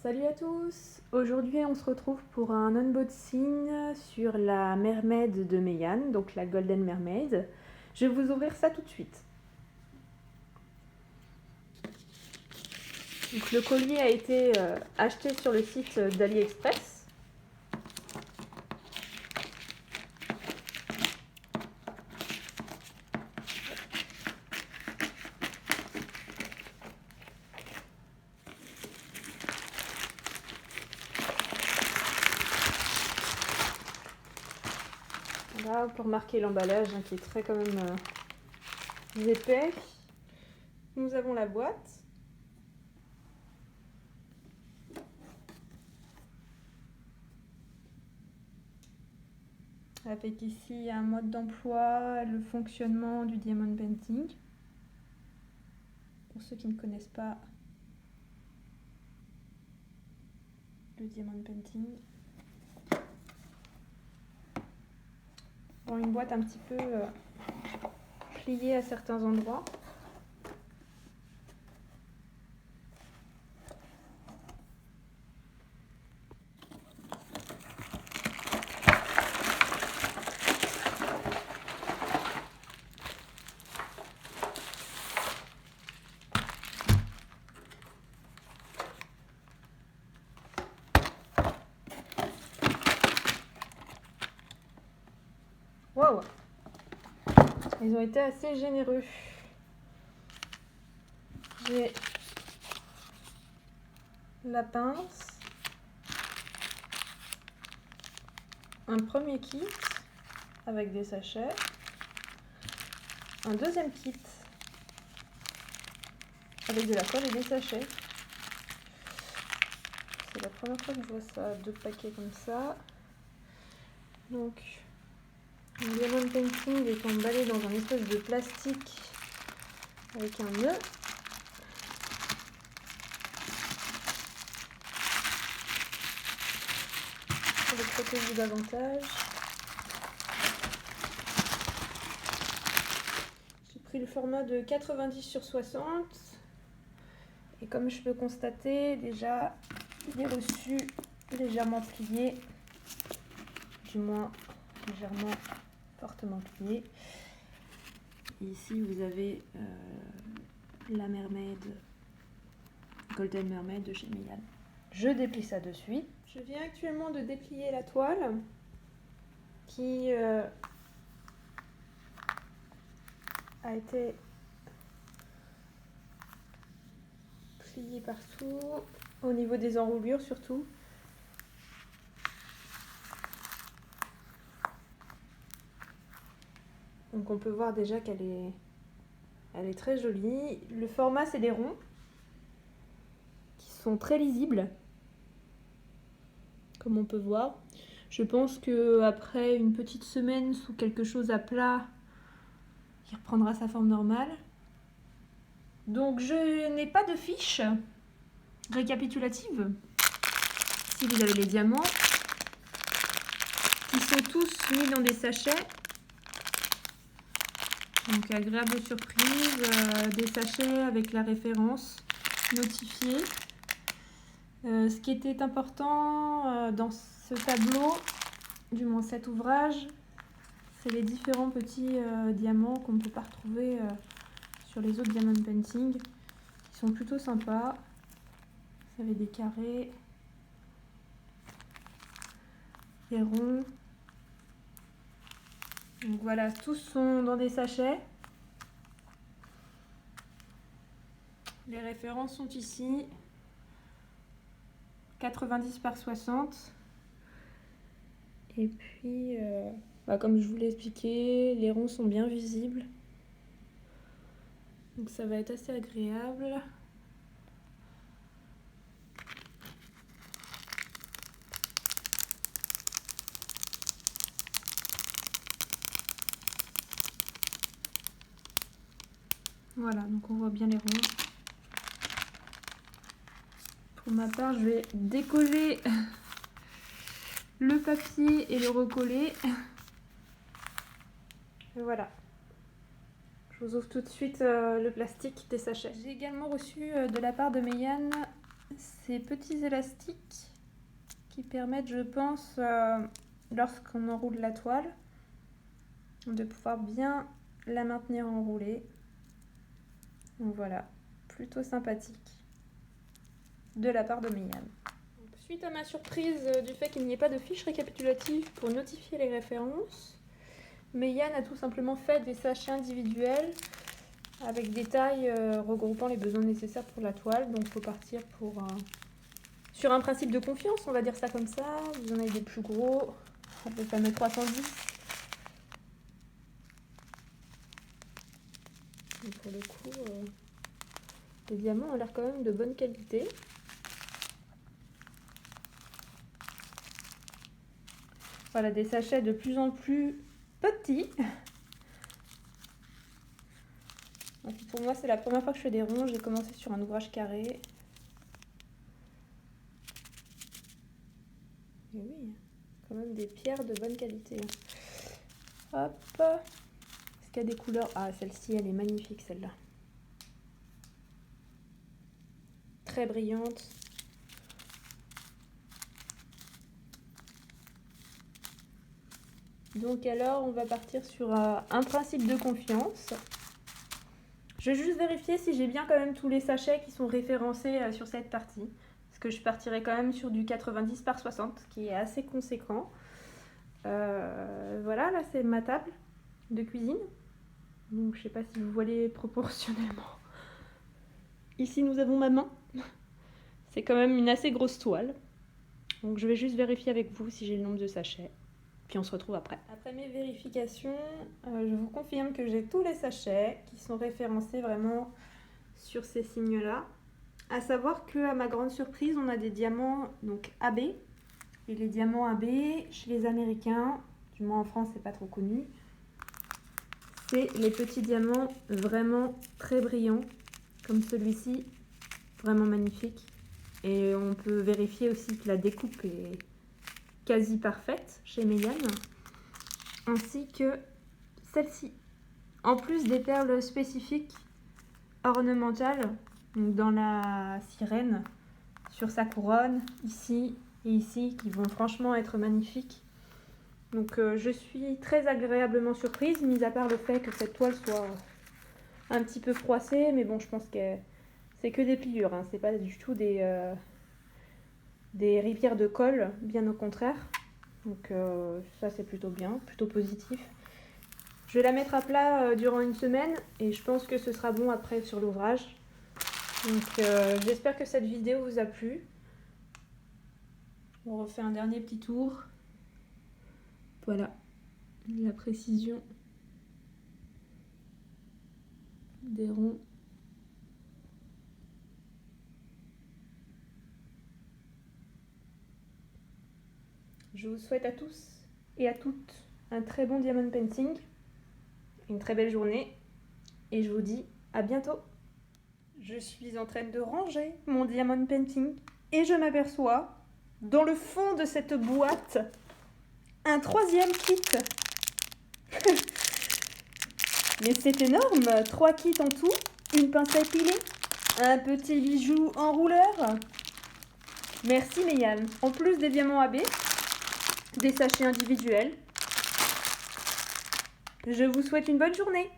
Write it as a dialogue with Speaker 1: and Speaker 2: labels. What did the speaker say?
Speaker 1: Salut à tous! Aujourd'hui on se retrouve pour un unboxing sur la Mermaid de Meiane, donc la Golden Mermaid. Je vais vous ouvrir ça tout de suite. Donc, le collier a été acheté sur le site d'AliExpress. Là, pour marquer l'emballage, hein, qui est très quand même épais. Nous avons la boîte. Avec ici un mode d'emploi, le fonctionnement du diamond painting. Pour ceux qui ne connaissent pas le diamond painting. Bon, une boîte un petit peu pliée à certains endroits. Wow! Ils ont été assez généreux. J'ai la pince, un premier kit avec des sachets, un deuxième kit avec de la colle et des sachets. C'est la première fois que je vois ça, 2 paquets comme ça. Donc, le diamond painting est emballé dans un espèce de plastique avec un nœud. Pour le protéger davantage. J'ai pris le format de 90/60. Et comme je peux constater, déjà, il est reçu légèrement plié. Du moins, légèrement, fortement plié. Et ici, vous avez la Mermaid, Golden Mermaid de chez Meiane. Je déplie ça de suite. Je viens actuellement de déplier la toile qui a été pliée partout, au niveau des enroulures surtout. Donc on peut voir déjà qu'elle est très jolie. Le format, c'est des ronds qui sont très lisibles, comme on peut voir. Je pense qu'après une petite semaine sous quelque chose à plat, il reprendra sa forme normale. Donc je n'ai pas de fiche récapitulative. Ici vous avez les diamants qui sont tous mis dans des sachets. Donc agréable surprise, des sachets avec la référence notifiée. Ce qui était important dans ce tableau, du moins cet ouvrage, c'est les différents petits diamants qu'on ne peut pas retrouver sur les autres diamond painting, qui sont plutôt sympas. Vous avez des carrés, des ronds. Donc voilà, tous sont dans des sachets. Les références sont ici. 90/60. Et puis, comme je vous l'ai expliqué, les ronds sont bien visibles. Donc ça va être assez agréable. Voilà, donc on voit bien les ronds. Pour ma part, je vais décoller le papier et le recoller. Et voilà. Je vous ouvre tout de suite le plastique des sachets. J'ai également reçu de la part de Meiane ces petits élastiques qui permettent, je pense, lorsqu'on enroule la toile, de pouvoir bien la maintenir enroulée. Donc voilà, plutôt sympathique de la part de Meian. Suite à ma surprise du fait qu'il n'y ait pas de fiche récapitulative pour notifier les références, Meian a tout simplement fait des sachets individuels avec des tailles regroupant les besoins nécessaires pour la toile. Donc il faut partir sur un principe de confiance, on va dire ça comme ça. Vous en avez des plus gros, le fameux 310. Et pour le coup, les diamants ont l'air quand même de bonne qualité. Voilà, des sachets de plus en plus petits. Donc pour moi, c'est la première fois que je fais des ronds. J'ai commencé sur un ouvrage carré. Et oui, quand même des pierres de bonne qualité. Hop. Est-ce qu'il y a des couleurs? Ah, celle-ci, elle est magnifique, celle-là. Très brillante. Donc alors, on va partir sur un principe de confiance. Je vais juste vérifier si j'ai bien quand même tous les sachets qui sont référencés sur cette partie. Parce que je partirai quand même sur du 90 par 60, qui est assez conséquent. Voilà, là c'est ma table de cuisine. Donc je sais pas si vous voyez proportionnellement. Ici nous avons ma main. C'est quand même une assez grosse toile. Donc je vais juste vérifier avec vous si j'ai le nombre de sachets. Puis on se retrouve après. Après mes vérifications, je vous confirme que j'ai tous les sachets qui sont référencés vraiment sur ces signes-là. À savoir qu'à ma grande surprise, on a des diamants donc AB. Et les diamants AB, chez les Américains, du moins en France, c'est pas trop connu. C'est les petits diamants vraiment très brillants, comme celui-ci, vraiment magnifique. Et on peut vérifier aussi que la découpe est quasi parfaite chez Meian, ainsi que celle-ci. En plus des perles spécifiques ornementales, donc dans la sirène, sur sa couronne, ici et ici, qui vont franchement être magnifiques. Donc je suis très agréablement surprise, mis à part le fait que cette toile soit un petit peu froissée, mais bon, je pense que c'est que des pliures, hein. C'est pas du tout des rivières de colle, bien au contraire. Donc ça c'est plutôt bien, plutôt positif. Je vais la mettre à plat durant une semaine et je pense que ce sera bon après sur l'ouvrage. Donc j'espère que cette vidéo vous a plu. On refait un dernier petit tour. Voilà, la précision des ronds. Je vous souhaite à tous et à toutes un très bon diamond painting, une très belle journée et je vous dis à bientôt. Je suis en train de ranger mon diamond painting et je m'aperçois dans le fond de cette boîte un troisième kit. Mais c'est énorme, 3 kits en tout, une pince à épiler, un petit bijou enrouleur. Merci Meian. En plus des diamants AB, des sachets individuels. Je vous souhaite une bonne journée.